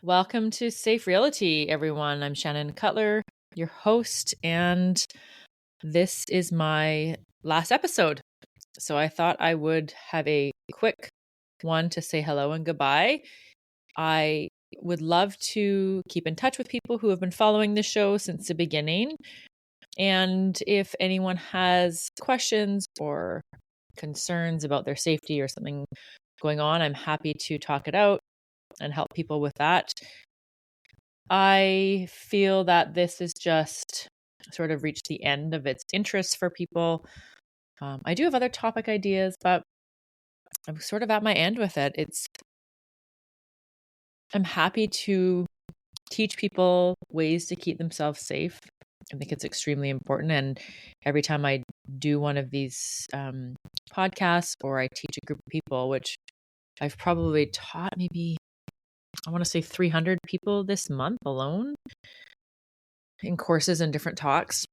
Welcome to Safe Realty, everyone. I'm Shannon Cutler, your host, and this is my last episode. So I thought I would have a quick one to say hello and goodbye. I would love to keep in touch with people who have been following the show since the beginning. And if anyone has questions or concerns about their safety or something going on, I'm happy to talk it out and help people with that. I feel that this is just sort of reached the end of its interest for people. I do have other topic ideas, but I'm sort of at my end with it. I'm happy to teach people ways to keep themselves safe. I think it's extremely important. And every time I do one of these podcasts or I teach a group of people, which I've probably taught maybe, I want to say 300 people this month alone in courses and different talks.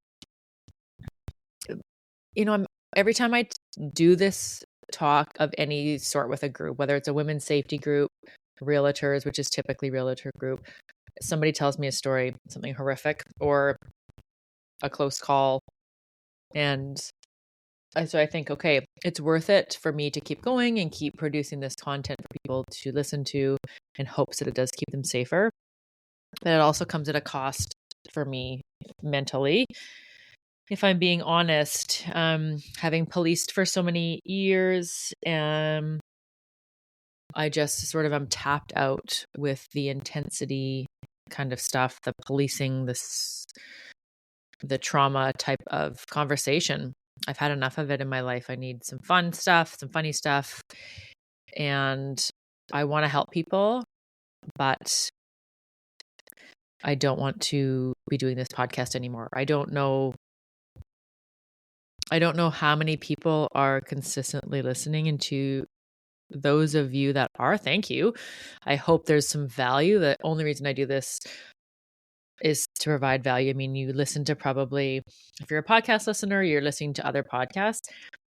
Every time I do this talk of any sort with a group, whether it's a women's safety group, realtors, which is typically realtor group, somebody tells me a story, something horrific or a close call. And so I think, okay, it's worth it for me to keep going and keep producing this content for people to listen to in hopes that it does keep them safer. But it also comes at a cost for me mentally. If I'm being honest, having policed for so many years, I just sort of am tapped out with the intensity kind of stuff, the policing, the trauma type of conversation. I've had enough of it in my life. I need some fun stuff, some funny stuff, and I want to help people, but I don't want to be doing this podcast anymore. I don't know how many people are consistently listening, and to those of you that are, thank you. I hope there's some value. The only reason I do this is to provide value. I mean, you listen to probably, if you're a podcast listener, you're listening to other podcasts,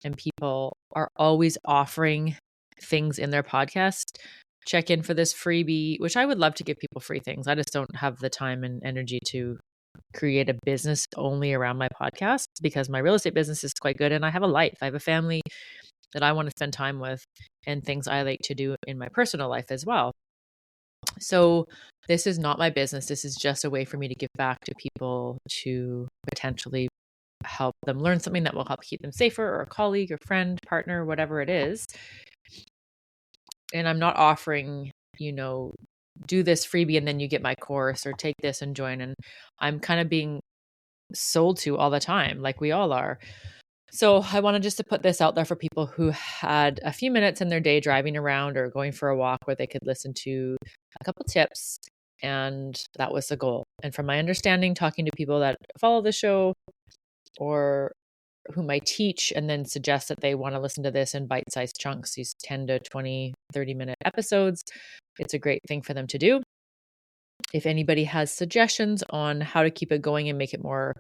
and people are always offering things in their podcast. Check in for this freebie, which I would love to give people free things. I just don't have the time and energy to create a business only around my podcast, because my real estate business is quite good and I have a life. I have a family that I want to spend time with and things I like to do in my personal life as well. So this is not my business. This is just a way for me to give back to people, to potentially help them learn something that will help keep them safer, or a colleague or friend, partner, whatever it is. And I'm not offering, do this freebie and then you get my course, or take this and join. And I'm kind of being sold to all the time, like we all are. So I wanted just to put this out there for people who had a few minutes in their day driving around or going for a walk where they could listen to a couple tips. And that was the goal. And from my understanding, talking to people that follow the show or whom I teach and then suggest that they want to listen to this in bite-sized chunks, these 10 to 20, 30-minute episodes, it's a great thing for them to do. If anybody has suggestions on how to keep it going and make it more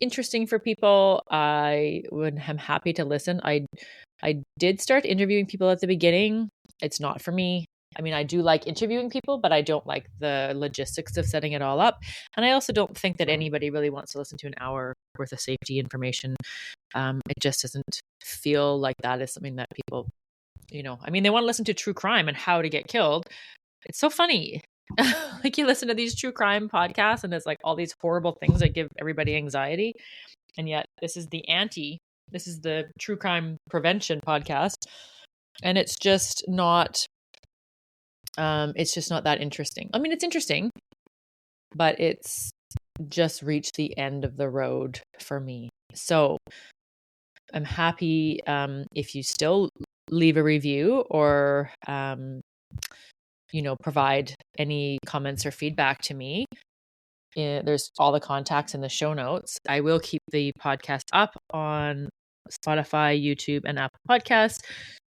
interesting for people, am happy to listen. I did start interviewing people at the beginning. It's not for me. I mean, I do like interviewing people, but I don't like the logistics of setting it all up. And I also don't think that anybody really wants to listen to an hour worth of safety information. It just doesn't feel like that is something that people, I mean, they want to listen to true crime and how to get killed. It's so funny. Like, you listen to these true crime podcasts and it's like all these horrible things that give everybody anxiety. And yet this is the true crime prevention podcast. And it's just not that interesting. I mean, it's interesting, but it's just reached the end of the road for me. So I'm happy if you still leave a review or provide any comments or feedback to me. There's all the contacts in the show notes. I will keep the podcast up on Spotify, YouTube, and Apple Podcasts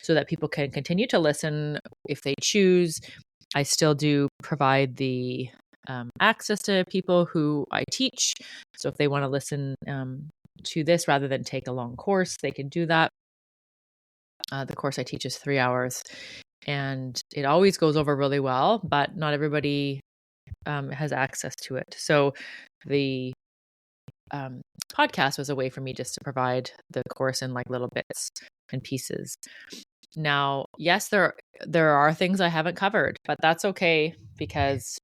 so that people can continue to listen if they choose. I still do provide the access to people who I teach. So if they want to listen to this rather than take a long course, they can do that. The course I teach is 3 hours. and it always goes over really well, but not everybody has access to it. So the podcast was a way for me just to provide the course in like little bits and pieces. Now, yes, there are things I haven't covered, but that's okay because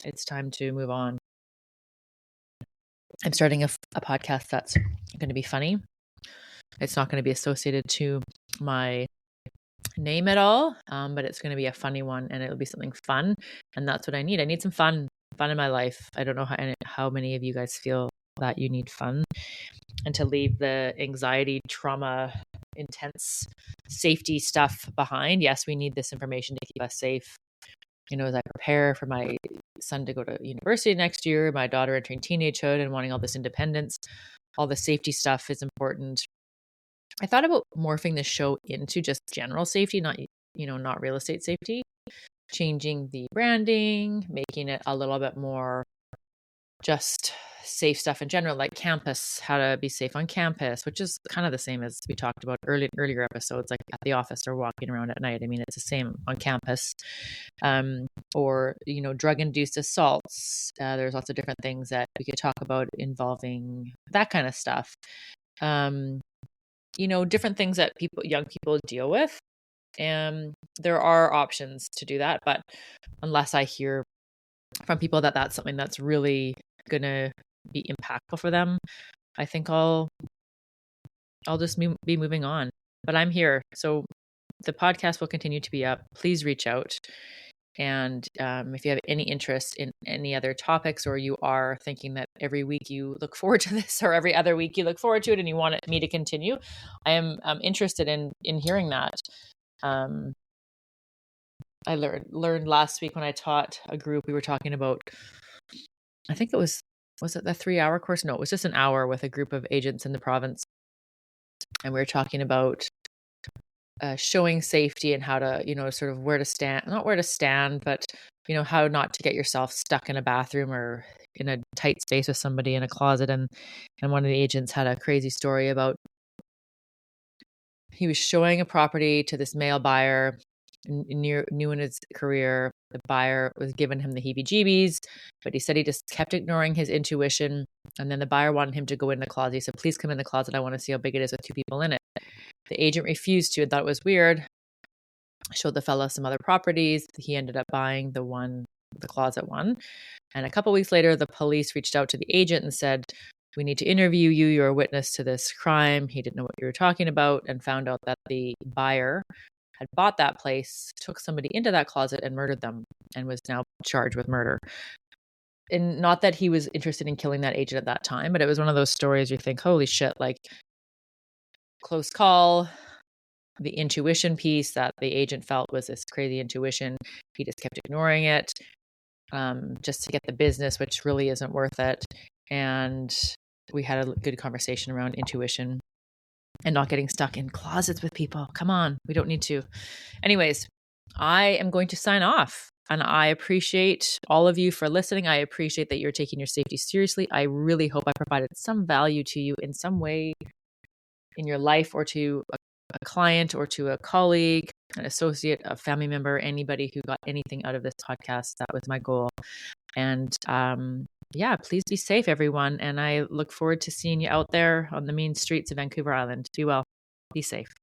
it's time to move on. I'm starting a podcast that's going to be funny. It's not going to be associated to my name at all, but it's going to be a funny one, and it'll be something fun, and that's what I need. I need some fun in my life. I don't know how many of you guys feel that you need fun, and to leave the anxiety, trauma, intense safety stuff behind. Yes, we need this information to keep us safe. You know, as I prepare for my son to go to university next year, my daughter entering teenagehood and wanting all this independence, all the safety stuff is important. I thought about morphing this show into just general safety, not real estate safety, changing the branding, making it a little bit more just safe stuff in general, like campus, how to be safe on campus, which is kind of the same as we talked about earlier episodes, like at the office or walking around at night. I mean, it's the same on campus. Or, drug-induced assaults. There's lots of different things that we could talk about involving that kind of stuff. Different things that young people deal with. And there are options to do that, but unless I hear from people that that's something that's really going to be impactful for them, I think I'll just be moving on. But I'm here. So the podcast will continue to be up. Please reach out. And if you have any interest in any other topics, or you are thinking that every week you look forward to this, or every other week you look forward to it and you want me to continue, I am interested in hearing that. I learned last week when I taught a group, we were talking about, I think it was it the 3-hour course? No, it was just an hour with a group of agents in the province. And we were talking about showing safety and how to, sort of where to stand, not where to stand, but, how not to get yourself stuck in a bathroom or in a tight space with somebody in a closet. And one of the agents had a crazy story about, he was showing a property to this male buyer, new in his career. The buyer was giving him the heebie-jeebies, but he said he just kept ignoring his intuition. And then the buyer wanted him to go in the closet. He said, "Please come in the closet. I want to see how big it is with 2 people in it." The agent refused to and thought it was weird. Showed the fella some other properties. He ended up buying the closet one. And a couple weeks later, the police reached out to the agent and said, "We need to interview you. You're a witness to this crime." He didn't know what you were talking about, and found out that the buyer had bought that place, took somebody into that closet and murdered them, and was now charged with murder. And not that he was interested in killing that agent at that time, but it was one of those stories you think, holy shit, like, close call. The intuition piece that the agent felt was this crazy intuition. He just kept ignoring it just to get the business, which really isn't worth it. And we had a good conversation around intuition and not getting stuck in closets with people. Come on, we don't need to. Anyways, I am going to sign off. And I appreciate all of you for listening. I appreciate that you're taking your safety seriously. I really hope I provided some value to you in some way in your life, or to a client, or to a colleague, an associate, a family member, anybody who got anything out of this podcast. That was my goal. And please be safe, everyone. And I look forward to seeing you out there on the mean streets of Vancouver Island. Be well. Be safe.